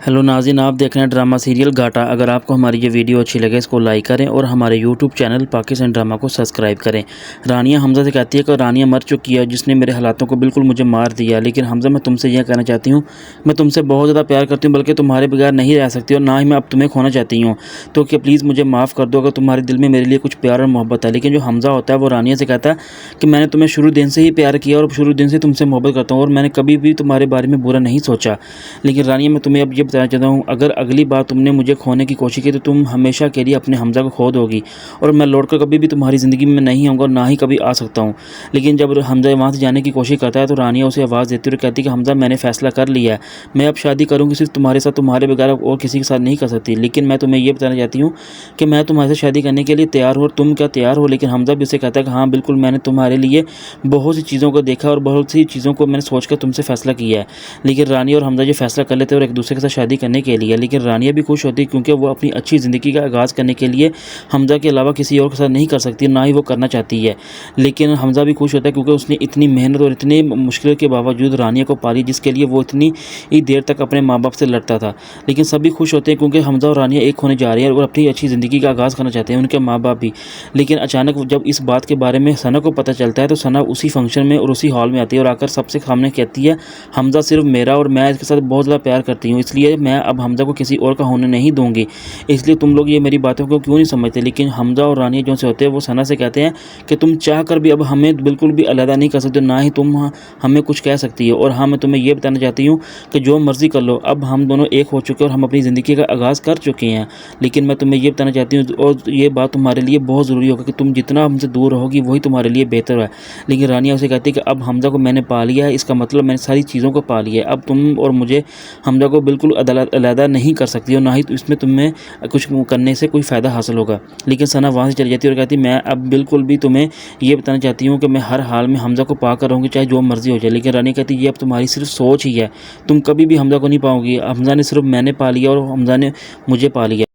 Hello नाज़रीन, आप देख रहे हैं ड्रामा सीरियल घाटा। अगर आपको हमारी ये वीडियो अच्छी लगे इसको लाइक करें और हमारे यूट्यूब चैनल पाकिस्तान ड्रामा को सब्सक्राइब करें। रानिया हमज़ा से कहती है कि रानिया मर चुकी है जिसने मेरे हालातों को बिल्कुल मुझे मार दिया। लेकिन हमज़ा, मैं तुमसे यह कहना चाहती हूँ, मैं तुमसे बहुत ज़्यादा प्यार करती हूँ, बल्कि तुम्हारे बगैर नहीं रह सकती और ना ही मैं अब तुम्हें खोना चाहती हूँ। तो क्या प्लीज़ मुझे माफ़ कर दो अगर तुम्हारे दिल में मेरे लिए कुछ प्यार और मोहब्बत है। लेकिन जो हमज़ा होता है वो रानिया से कहता है कि मैंने तुम्हें शुरू दिन से ही प्यार किया और शुरू दिन से तुमसे मोहब्बत करता हूँ और मैंने कभी भी तुम्हारे बारे में बुरा नहीं सोचा। लेकिन रानिया, मैं तुम्हें अब ये बताना चाहता हूँ, अगर अगली बार तुमने मुझे खोने की कोशिश की तो तुम हमेशा के लिए अपने हमज़ा को खो दोगी और मैं लौटकर कभी भी तुम्हारी ज़िंदगी में नहीं आऊँगा और ना ही कभी आ सकता हूँ। लेकिन जब हमज़ा वहाँ से जाने की कोशिश करता है तो रानिया उसे आवाज़ देती है और कहती है कि हमज़ा, मैंने फ़ैसला कर लिया है, मैं अब शादी करूँगी सिर्फ तुम्हारे साथ, तुम्हारे बगैर और किसी के साथ नहीं कर सकती। लेकिन मैं तुम्हें ये बताना चाहती हूँ कि मैं तुम्हारे साथ शादी करने के लिए तैयार हूँ और तुम क्या तैयार हो? लेकिन हमज़ा भी उसे कहता है कि हाँ बिल्कुल, मैंने तुम्हारे लिए बहुत सी चीज़ों को देखा और बहुत सी चीज़ों को मैंने सोच कर तुमसे फ़ैसला किया है। लेकिन रानिया और हमज़ा ये फ़ैसला कर लेते हैं और एक दूसरे के साथ शादी करने के लिए। लेकिन रानिया भी खुश होती है क्योंकि वो अपनी अच्छी ज़िंदगी का आगाज़ करने के लिए हमज़ा के अलावा किसी और के साथ नहीं कर सकती, ना ही वो करना चाहती है। लेकिन हमज़ा भी खुश होता है क्योंकि उसने इतनी मेहनत और इतनी मुश्किल के बावजूद रानिया को पाली जिसके लिए वो इतनी ही देर तक अपने माँ बाप से लड़ता था। लेकिन सभी खुश होते हैं क्योंकि हमज़ा और रानिया एक होने जा रही हैं और अपनी अच्छी ज़िंदगी का आगाज़ करना चाहते हैं, उनके माँ बाप भी। लेकिन अचानक जब इस बात के बारे में सना को पता चलता है तो सना उसी फंक्शन में और उसी हॉल में आती है और आकर सबसे सामने कहती है, हमज़ा सिर्फ मेरा और मैं इसके साथ बहुत ज़्यादा प्यार करती हूँ, इसलिए मैं अब हमज़ा को किसी और का होने नहीं दूंगी। इसलिए तुम लोग ये मेरी बातों को क्यों नहीं समझते? लेकिन हमज़ा और रानिया जो से होते हैं वो सना से कहते हैं कि तुम चाह कर भी अब हमें बिल्कुल भी अलग नहीं कर सकते, ना ही तुम हमें कुछ कह सकती हो। और हाँ, मैं तुम्हें ये बताना चाहती हूँ कि जो मर्ज़ी कर लो, अब हम दोनों एक हो चुके हैं और हम अपनी ज़िंदगी का आगाज़ कर चुके हैं। लेकिन मैं तुम्हें ये बताना चाहती हूँ और ये बात तुम्हारे लिए बहुत ज़रूरी होगा कि तुम जितना हमसे दूर रहोगी वही तुम्हारे लिए बेहतर है। लेकिन रानिया उसे कहती है कि अब हमज़ा को मैंने पा लिया है, इसका मतलब मैंने सारी चीज़ों को पा लिया है। अब तुम और मुझे हमज़ा को बिल्कुल अलग नहीं कर सकती और ना ही इसमें तुम्हें कुछ करने से कोई फ़ायदा हासिल होगा। लेकिन सना वहाँ से चली जाती है और कहती है, मैं अब बिल्कुल भी तुम्हें ये बताना चाहती हूँ कि मैं हर हाल में हमज़ा को पा कर रहूँगी, चाहे जो मर्ज़ी हो जाए। लेकिन रानी कहती है, ये अब तुम्हारी सिर्फ सोच ही है, तुम कभी भी हमज़ा को नहीं पाओगी। हमज़ा ने सिर्फ मैंने पा लिया और हमज़ा ने मुझे पा लिया।